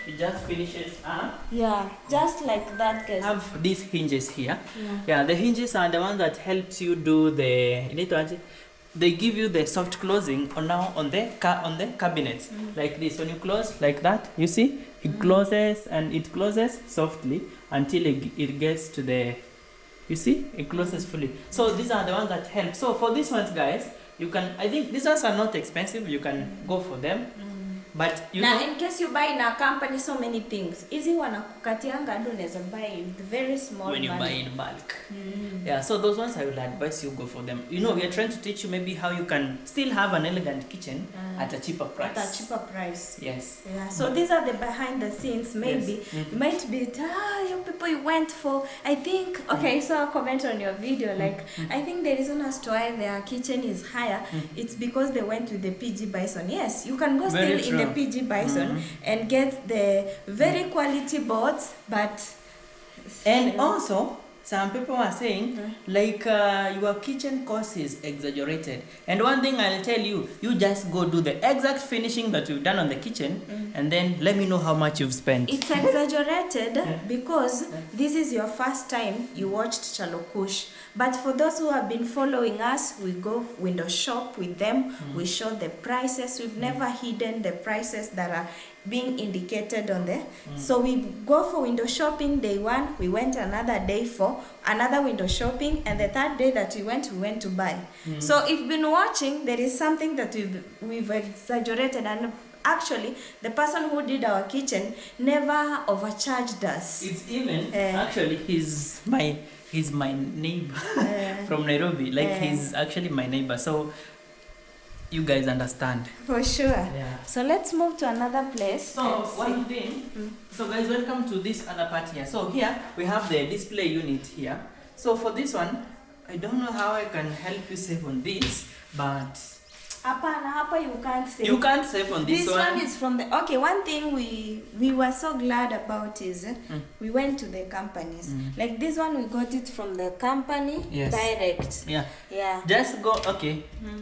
Speaker 1: it just finishes up.
Speaker 2: Yeah, just like that, guys.
Speaker 1: Have these hinges here. Yeah, the hinges are the ones that helps you do the. They give you the soft closing on the cabinets like this. When you close like that, you see it closes and it closes softly until it gets to the. You see, it closes fully. So these are the ones that help. So for these ones, guys, you can. I think these ones are not expensive. You can go for them. But
Speaker 2: now, in case you buy in a company so many things, easy wanakukatianga ndo unaweza buy with very small
Speaker 1: when you buy in bulk. Yeah, so those ones I will advise you go for them. You know, we are trying to teach you maybe how you can still have an elegant kitchen at a cheaper price.
Speaker 2: At a cheaper price.
Speaker 1: Yes.
Speaker 2: Yeah. So these are the behind the scenes. Maybe you might be you people you went for. I think I saw a comment on your video like I think the reason as to why their kitchen is higher it's because they went with the PG Bison. Yes, you can go
Speaker 1: Very
Speaker 2: still
Speaker 1: true.
Speaker 2: in the PG Bison and get the very quality boards, but
Speaker 1: and also some people are saying like your kitchen cost is exaggerated, and one thing I'll tell you, you just go do the exact finishing that you've done on the kitchen and then let me know how much you've spent.
Speaker 2: It's exaggerated because this is your first time you watched Chalokush. But for those who have been following us, we go window shop with them. We show the prices. We've never hidden the prices that are being indicated on there. So we go for window shopping day one. We went another day for another window shopping. And the third day that we went to buy. So if you've been watching, there is something that we've exaggerated. And actually, the person who did our kitchen never overcharged us.
Speaker 1: It's even, actually, he's my neighbor from Nairobi. Like he's actually my neighbor. So you guys understand.
Speaker 2: For sure.
Speaker 1: Yeah.
Speaker 2: So let's move to another place.
Speaker 1: So one thing. So guys, welcome to this other part here. So here we have the display unit here. So for this one, I don't know how I can help you save on this, but
Speaker 2: Hapa you can't save.
Speaker 1: You can't save on this one.
Speaker 2: This one is from the one thing we were so glad about is we went to the companies. Like this one we got it from the company direct. Yeah.
Speaker 1: Just go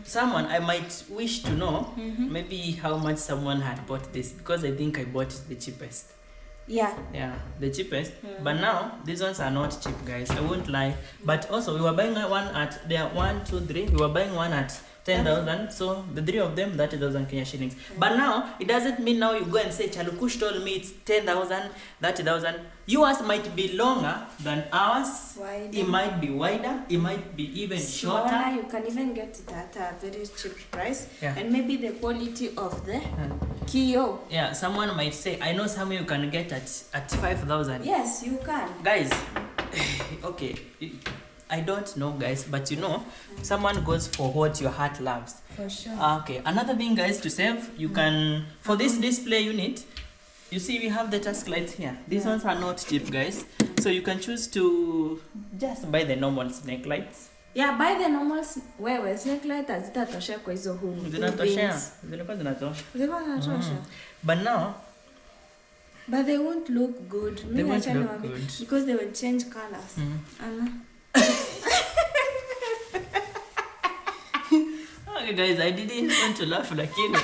Speaker 1: someone I might wish to know maybe how much someone had bought this, because I think I bought it the cheapest. Yeah, the cheapest. But now these ones are not cheap, guys. I won't lie. But also we were buying one at we were buying one at 10,000. So the three of them, 30,000 Kenya shillings. But now it doesn't mean now you go and say Chalukush told me it's 10,000, 30,000. Yours might be longer than ours.
Speaker 2: Wider.
Speaker 1: It might be wider. It might be even shorter.
Speaker 2: You can even get it at a very cheap price.
Speaker 1: Yeah.
Speaker 2: And maybe the quality of the kio.
Speaker 1: Yeah, someone might say, I know somewhere you can get at 5,000.
Speaker 2: Yes, you can.
Speaker 1: Guys, okay, I don't know, guys, but you know, someone goes for what your heart loves.
Speaker 2: For sure.
Speaker 1: Okay, another thing, guys, to save, you can, for this display unit, you see we have the task lights here. These ones are not cheap, guys. So you can choose to just buy the normal snake lights.
Speaker 2: Yeah, buy the normal snake light hazitatosha kwa hizo
Speaker 1: Zinatosha. Zilikuwa zinatosha. But now,
Speaker 2: but they won't look good.
Speaker 1: They won't look good.
Speaker 2: Because they will change colors.
Speaker 1: Okay, guys, I didn't want to laugh like you.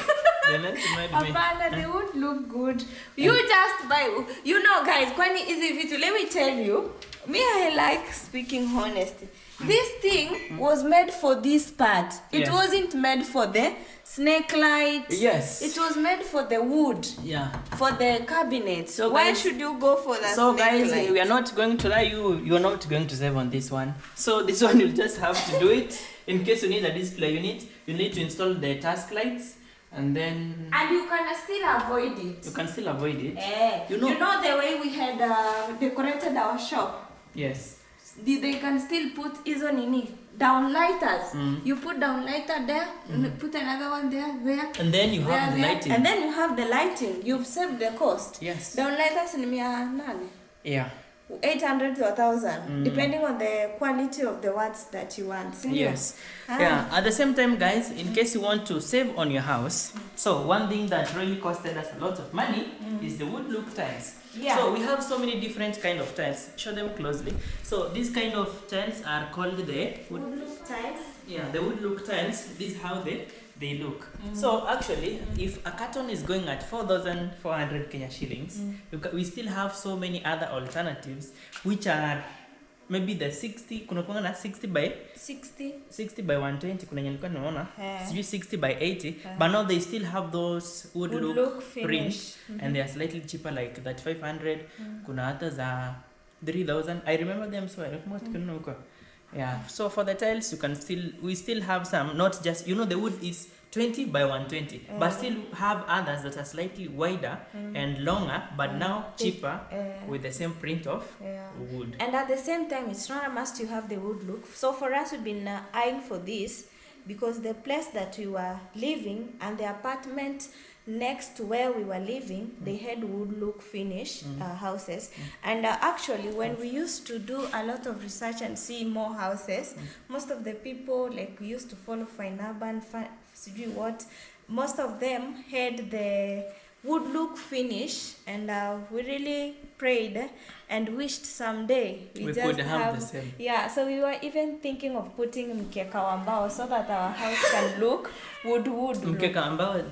Speaker 2: They won't look good. You just buy. You know, guys, kwani easy vitu. Let me tell you. Me, I like speaking honestly. This thing was made for this part. It wasn't made for the snake light.
Speaker 1: Yes.
Speaker 2: It was made for the wood.
Speaker 1: Yeah.
Speaker 2: For the cabinet.
Speaker 1: So
Speaker 2: why
Speaker 1: guys,
Speaker 2: should you go for that?
Speaker 1: So
Speaker 2: snake
Speaker 1: guys,
Speaker 2: light?
Speaker 1: we are not going to lie you. You're not going to save on this one. So this one you'll just have to do it. In case you need a display unit, you need to install the task lights. And then...
Speaker 2: And you can still avoid it.
Speaker 1: You can still avoid it.
Speaker 2: You know the way we had decorated our shop?
Speaker 1: Yes.
Speaker 2: They can still put hizo nini downlighters. You put downlighter there, put another one there.
Speaker 1: And then you have the lighting.
Speaker 2: And then you have the lighting. You've saved the cost.
Speaker 1: Yes.
Speaker 2: Downlighters ni 800.
Speaker 1: Yeah.
Speaker 2: 800 to 1,000, depending on the quality of the watts that you want.
Speaker 1: Yes. Yeah. At the same time, guys, in case you want to save on your house, so one thing that really costed us a lot of money is the wood look tiles. Yeah. So we have so many different kind of tiles. Show them closely. So these kind of tiles are called the wood
Speaker 2: look tiles.
Speaker 1: Yeah, the wood look tiles. This is how they look. So actually, if a carton is going at 4,400 Kenya shillings, we still have so many other alternatives, which are maybe the 60. Kuna kuanga na 60 by 120. Kuna nilikuwa naona 60 by 80. But now they still have those wood look print, and they are slightly cheaper, like that 500. Kuna hata za 3,000. I remember them, so I don't. Yeah, so for the tiles, we still have some, not just, you know, the wood is 20 by 120, but still have others that are slightly wider and longer, but now cheaper with the same print of wood.
Speaker 2: And at the same time, it's not a must you have the wood look. So for us, we've been eyeing for this because the place that we were living and the apartment next to where we were living, they had wood look finish houses. And actually, when we used to do a lot of research and see more houses, most of the people, like we used to follow Fine Urban, most of them had the wood look finish, and we really prayed and wished someday we just
Speaker 1: could have the same.
Speaker 2: Yeah, so we were even thinking of putting mkeka wa mbao so that our house can look wood.
Speaker 1: Mkeka wa mbao,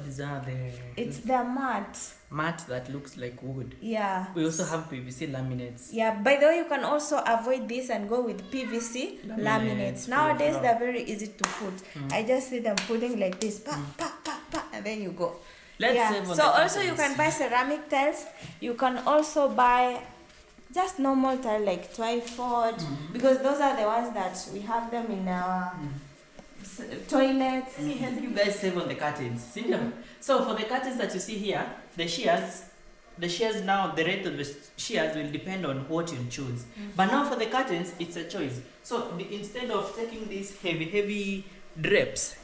Speaker 2: it's the mat
Speaker 1: that looks like wood.
Speaker 2: Yeah.
Speaker 1: We also have PVC laminates.
Speaker 2: Yeah, by the way, you can also avoid this and go with PVC laminates. Nowadays, they're very easy to put. I just see them putting like this, and then you go. So also you can buy ceramic tiles. You can also buy just normal tile like tripod, because those are the ones that we have them in our toilets.
Speaker 1: Let me help you guys save on the curtains. See? So for the curtains that you see here, the shears now, the rate of the shears will depend on what you choose. But now for the curtains, it's a choice. So instead of taking these heavy drapes,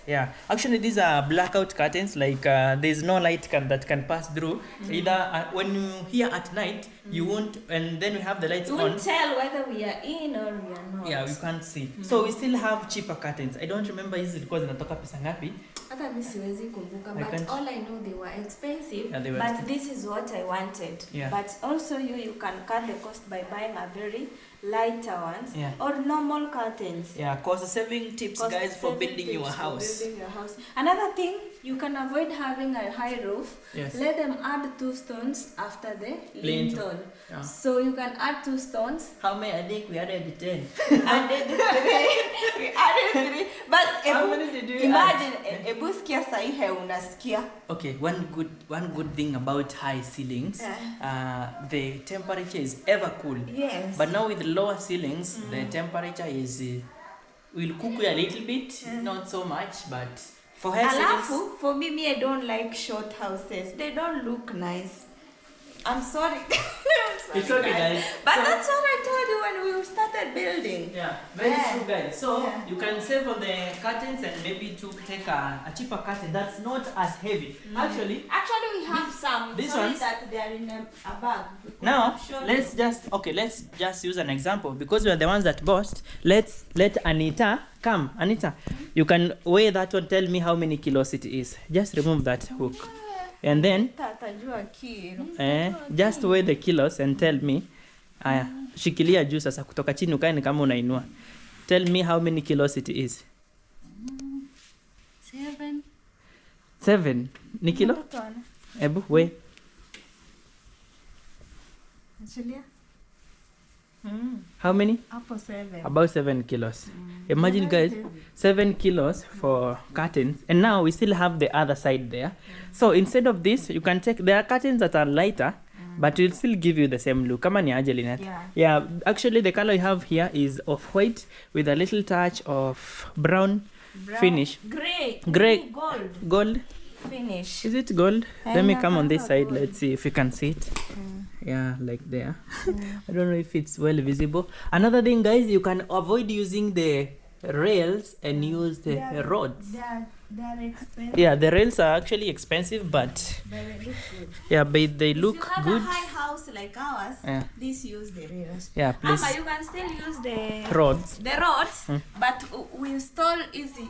Speaker 1: actually these are blackout curtains, like there's no light that can pass through. Either when you hear at night, you won't, and then we have the lights on.
Speaker 2: You won't tell whether we are in or we are not.
Speaker 1: Yeah, we can't see. So we still have cheaper curtains. I don't remember hizi zilikuwa zinatoka pesa ngapi.
Speaker 2: Hata mimi siwezi kumbuka, but all I know they were expensive.
Speaker 1: Yeah, they were
Speaker 2: but this is what I wanted. But also you can cut the cost by buying a very lighter ones or normal curtains.
Speaker 1: Cost saving tips, guys, for building your house.
Speaker 2: Another thing, you can avoid having a high roof.
Speaker 1: Yes.
Speaker 2: Let them add 2 stones after the lintel.
Speaker 1: Yeah.
Speaker 2: So you can add 2 stones.
Speaker 1: How many? I think we added 10.
Speaker 2: Added 3. We added 3. But
Speaker 1: how many did you
Speaker 2: imagine ebu sikia sahi unasikia.
Speaker 1: Okay, one good thing about high ceilings, the temperature is ever cool.
Speaker 2: Yes.
Speaker 1: But now with lower ceilings, the temperature is will cook you a little bit, not so much, but for high ceilings.
Speaker 2: For me, I don't like short houses. They don't look nice. I'm sorry.
Speaker 1: It's okay, guys.
Speaker 2: But so, that's what I told you when we started building.
Speaker 1: Yeah, very true, guys. So you can save on the curtains and maybe to take a cheaper curtain that's not as heavy. Actually,
Speaker 2: we have some.
Speaker 1: These
Speaker 2: Sorry
Speaker 1: ones
Speaker 2: that they are in a bag.
Speaker 1: Now let's just use an example because we are the ones that bossed. Let Anita come. Anita, you can weigh that one. Tell me how many kilos it is. Just remove that hook. And then just weigh the kilos and tell me. Aya, shikilia juu sasa kutoka chini ukae ni kama unainua. Tell me how many kilos it is. 7 ni kilo? Ebu weigh. How many? About 7 kilos. Imagine, guys, 7 kilos for curtains, and now we still have the other side there. So instead of this, you can take, there are curtains that are lighter, but will still give you the same look. Come on, Angelina. Yeah, actually the color you have here is of white with a little touch of brown finish. Gray. Gold finish. Is it gold? Let me come on this side. Let's see if you can see it. Yeah, like there. I don't know if it's well visible. Another thing, guys, you can avoid using the rails and use the rods.
Speaker 2: They're expensive.
Speaker 1: Yeah, the rails are actually expensive, but
Speaker 2: they look good.
Speaker 1: Yeah, but they look
Speaker 2: if you have
Speaker 1: good.
Speaker 2: A high house like ours, please use the rails.
Speaker 1: Yeah, please.
Speaker 2: You can still use the
Speaker 1: rods.
Speaker 2: But we install easy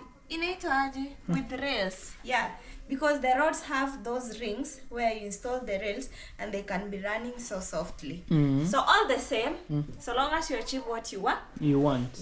Speaker 2: with rails. Yeah, because the rods have those rings where you install the rails and they can be running so softly. So all the same, so long as you achieve what you want.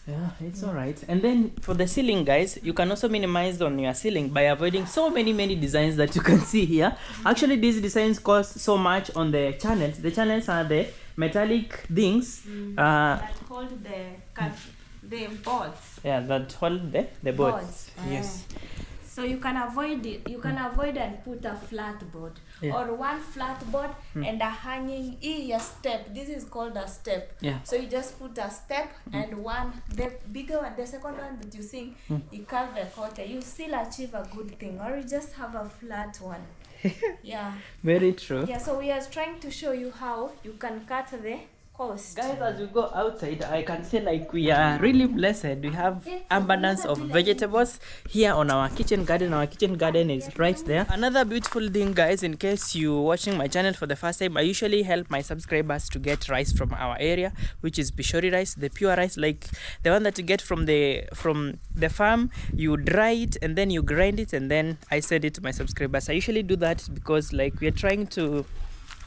Speaker 2: Yeah, it's all right. And then for the ceiling, guys, you can also minimize on your ceiling by avoiding so many designs that you can see here. Actually, these designs cost so much on the channels. The channels are the metallic things that hold the boards.
Speaker 1: Yeah, that hold the boards. Yes.
Speaker 2: So you can avoid it. You can avoid and put a flat board or one flat board and a hanging step. This is called a step. Yeah. So you just put a step and the bigger one, the second one that you think you carve a quarter, you still achieve a good thing. Or you just have a flat one. Yeah.
Speaker 1: Very true.
Speaker 2: Yeah. So we are trying to show you how you can cut the cost.
Speaker 1: Guys, as we go outside, I can say like we are really blessed. We have abundance of vegetables here on our kitchen garden. Our kitchen garden is right there. Another beautiful thing, guys, in case you're watching my channel for the first time, I usually help my subscribers to get rice from our area, which is Bishori rice, the pure rice, like the one that you get from the farm. You dry it and then you grind it and then I send it to my subscribers. I usually do that because like we are trying to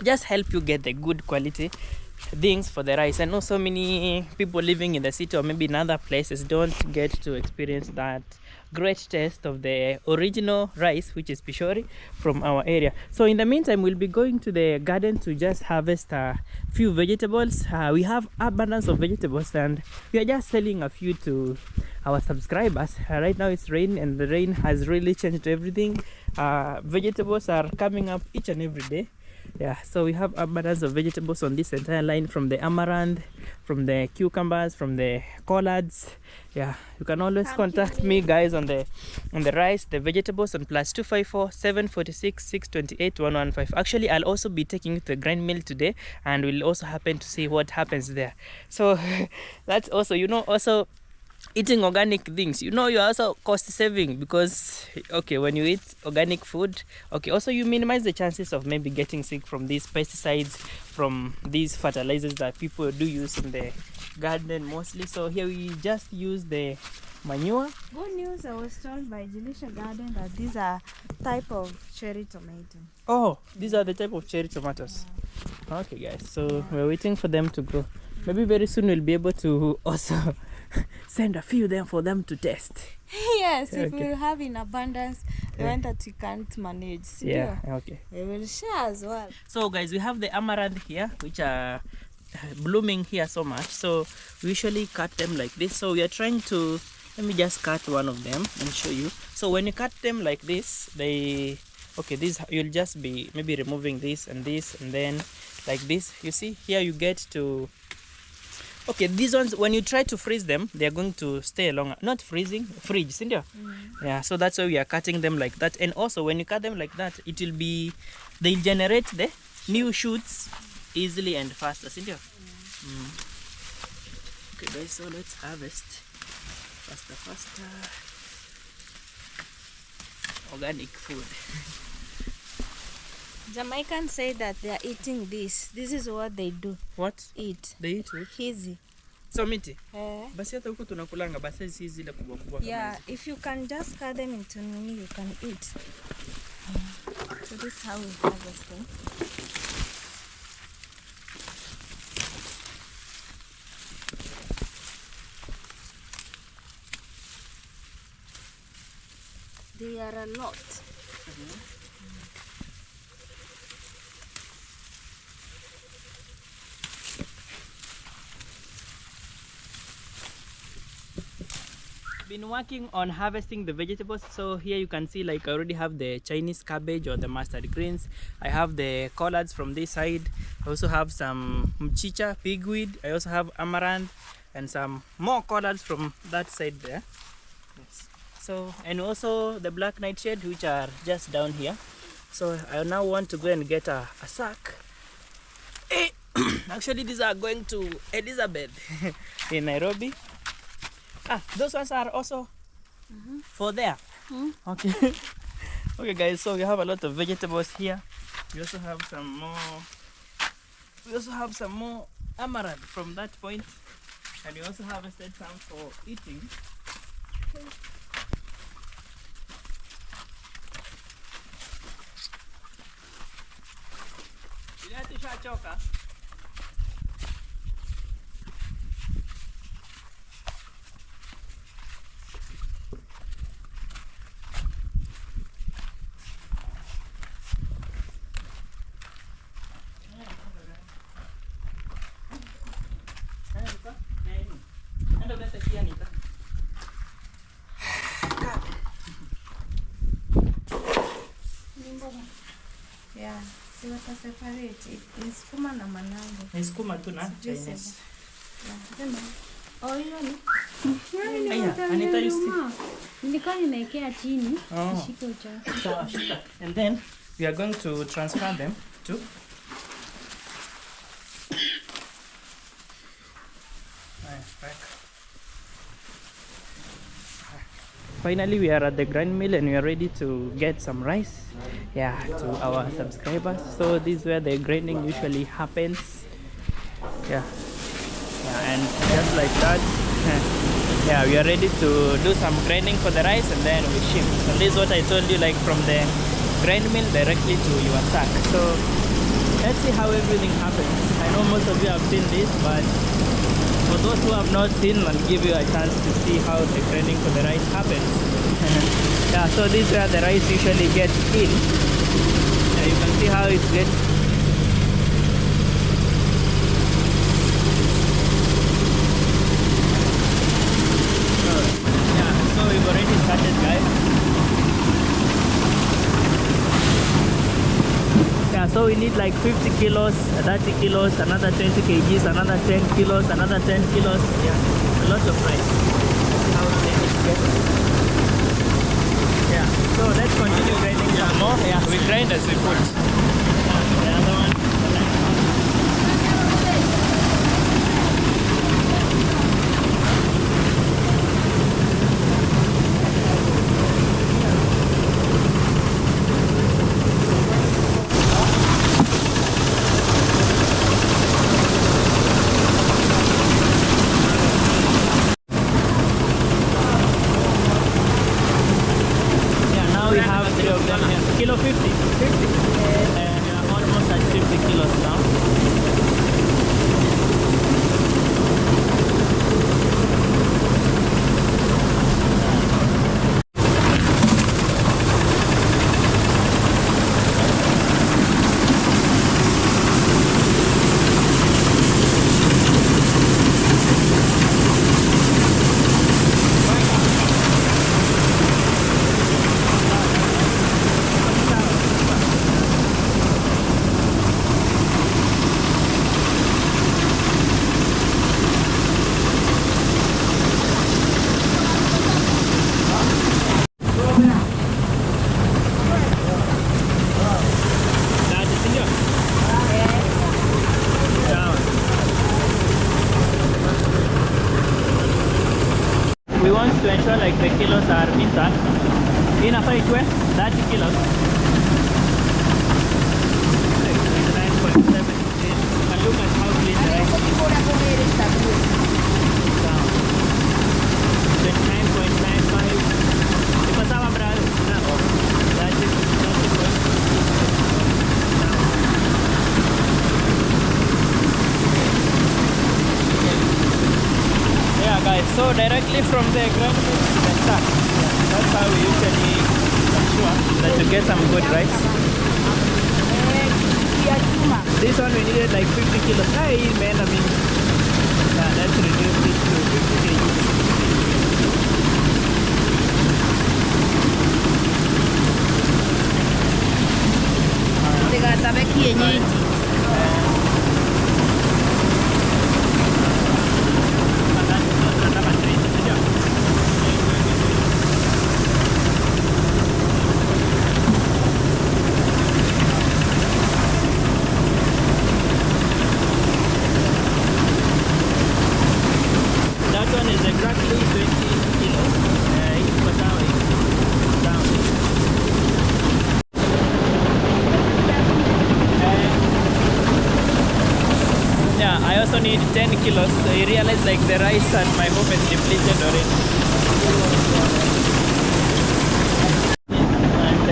Speaker 1: just help you get the good quality things for the rice. I know so many people living in the city or maybe in other places don't get to experience that great taste of the original rice, which is Pishori, from our area. So in the meantime, we'll be going to the garden to just harvest a few vegetables. We have abundance of vegetables and we are just selling a few to our subscribers. Right now it's rain and the rain has really changed everything. Vegetables are coming up each and every day. Yeah, so we have abundance of vegetables on this entire line, from the amaranth, from the cucumbers, from the collards. Yeah, you can always contact me, guys, on the rice, the vegetables, on +254 746 628 115. Actually, I'll also be taking it to the grind mill today and we'll also happen to see what happens there. So that's also, also eating organic things, you're also cost saving, because when you eat organic food, also you minimize the chances of maybe getting sick from these pesticides, from these fertilizers that people do use in the garden mostly. So here we just use the manure.
Speaker 2: Good news, I was told by Jilisha Garden that these are type of cherry tomato.
Speaker 1: Oh, these are the type of cherry tomatoes. Okay, guys, so we're waiting for them to grow. Maybe very soon we'll be able to also send a few them for them to test.
Speaker 2: Yes, if
Speaker 1: Okay.
Speaker 2: we'll have in abundance the
Speaker 1: Yeah.
Speaker 2: one that we can't manage.
Speaker 1: Yeah, okay.
Speaker 2: We will share as well.
Speaker 1: So guys, we have the amaranth here, which are blooming here so much. So we usually cut them like this. So we are trying to, let me just cut one of them and show you. So when you cut them like this, they, okay, this, you'll just be maybe removing this and then like this. You see here you get to, okay, these ones, when you try to freeze them, they are going to stay longer. Not freezing, fridge, Cynthia. Yeah, so that's why we are cutting them like that. And also when you cut them like that, it will be, they'll generate the new shoots easily and faster, Cynthia. Okay guys, so let's harvest faster organic food.
Speaker 2: Jamaicans say that they are eating this. This is what they do.
Speaker 1: What?
Speaker 2: Eat.
Speaker 1: They eat it?
Speaker 2: Easy.
Speaker 1: So miti?
Speaker 2: Eh.
Speaker 1: Basi hata huko tunakulanga basi si zile kubwa kubwa kama
Speaker 2: Yeah,
Speaker 1: hizi.
Speaker 2: if you can just cut them into nini, you can eat. So this is how we harvest them. They are a lot.
Speaker 1: Been working on harvesting the vegetables. So here you can see, like, I already have the Chinese cabbage or the mustard greens. I have the collards from this side. I also have some mchicha, pigweed. I also have amaranth and some more collards from that side there. Yes. So, and also the black nightshade, which are just down here. So I now want to go and get a sack. Actually, these are going to Elizabeth in Nairobi. Ah, those ones are also for there. Okay. Okay guys, so we have a lot of vegetables here. We also have some more. We also have some more amaranth from that point, and we also harvested some for eating.
Speaker 2: Yeah, so we can separate it. Ni sukuma na manango.
Speaker 1: Ni sukuma tu na Chinese.
Speaker 2: Oh, hiyo ni?
Speaker 1: Aya, Anita, you see?
Speaker 3: Nilikuwa nimeekea chini.
Speaker 1: Oh.
Speaker 3: Shika uchafu.
Speaker 1: So, and then we are going to transfer them to finally we are at the grind mill and we are ready to get some rice, yeah, to our subscribers. So this is where the grinding usually happens. Yeah, and just like that, yeah, we are ready to do some grinding for the rice and then we ship. So this is what I told you, like from the grind mill directly to your sack. So let's see how everything happens. I know most of you have seen this, but for those who have not seen, I'll give you a chance to see how the grinding for the rice happens. Yeah, so this is where the rice usually gets in. Yeah, you can see how it gets. So we've already started, guys. Yeah, so we need like 50 kilos, 30 kilos, another 20 kgs, another 10 kilos, another 10 kilos. Yeah, a lot of rice. That's how it gets. Yeah, so let's continue grinding some more. Yeah, we grind as we put. The other one. Yeah, now we have 3 of them here. Kilo 50. 50. wants to ensure like the kilos are intact, inafaa ikue 30 kilos. 29.7. And look at how clean the rice is. 29.95. Iko sawa brother? That is yeah guys, so directly from the Granite to the start. That's how we usually ensure that you get some good rice. This one we needed like 50 kilos. Hey man, I mean, yeah, let's reduce this to 50 kg. That one is exactly 20 kilos. Iko sawa hii. Sawa. Yeah, I also need 10 kilos. So I realized like the rice at my home is depleted already. And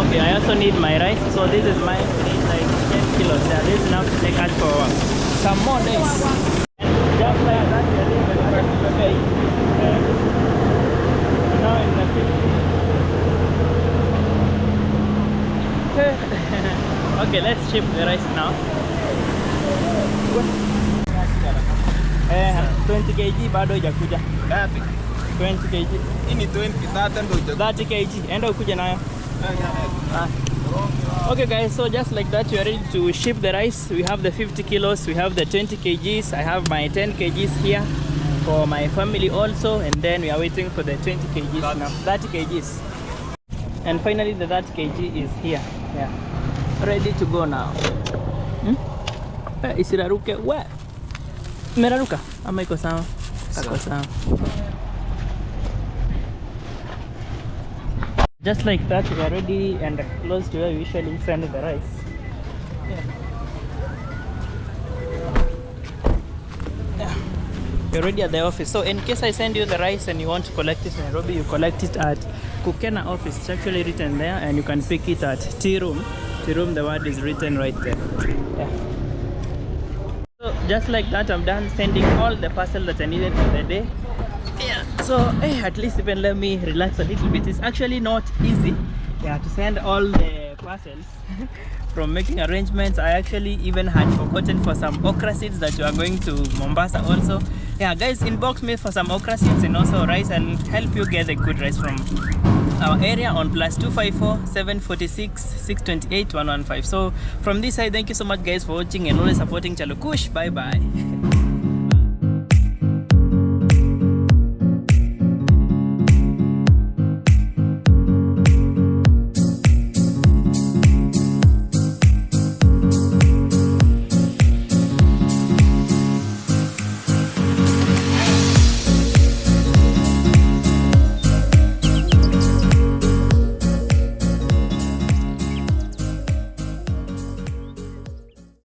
Speaker 1: okay, I also need my rice. So this is mine. Need like 10 kilos. Yeah, this is enough to take us for some more days. Just like that, okay. Now in the 50. Okay, let's ship the rice now. 20 kg bado hujakuja. 20 kg.
Speaker 4: Hii ni 20,
Speaker 1: 30 kg. Enda ukuje nayo. Okay guys, so just like that, we are ready to ship the rice. We have the 50 kilos, we have the 20 kgs, I have my 10 kgs here for my family also, and then we are waiting for the 20 kgs now, 30 kgs. And finally the 30 kg is here. Yeah, ready to go now. Isiraruke, where? Meraruka? Ama iko sawa? Iko sawa. Just like that, we are ready and close to where we usually send the rice. Yeah. You're already at the office. So in case I send you the rice and you want to collect it in Nairobi, you collect it at Kukena office. It's actually written there, and you can pick it at tea room. Tea room, the word is written right there. Yeah. So just like that, I'm done sending all the parcel that I needed for the day. Yeah, so at least even let me relax a little bit. It's actually not easy, yeah, to send all the parcels from making arrangements. I actually even had forgotten for some okra seeds that you are going to Mombasa also. Yeah guys, inbox me for some okra seeds and also rice. I'll help you get a good rice from our area on +254 746 628 115. So from this side, thank you so much guys for watching and always supporting Chalukush. Bye bye.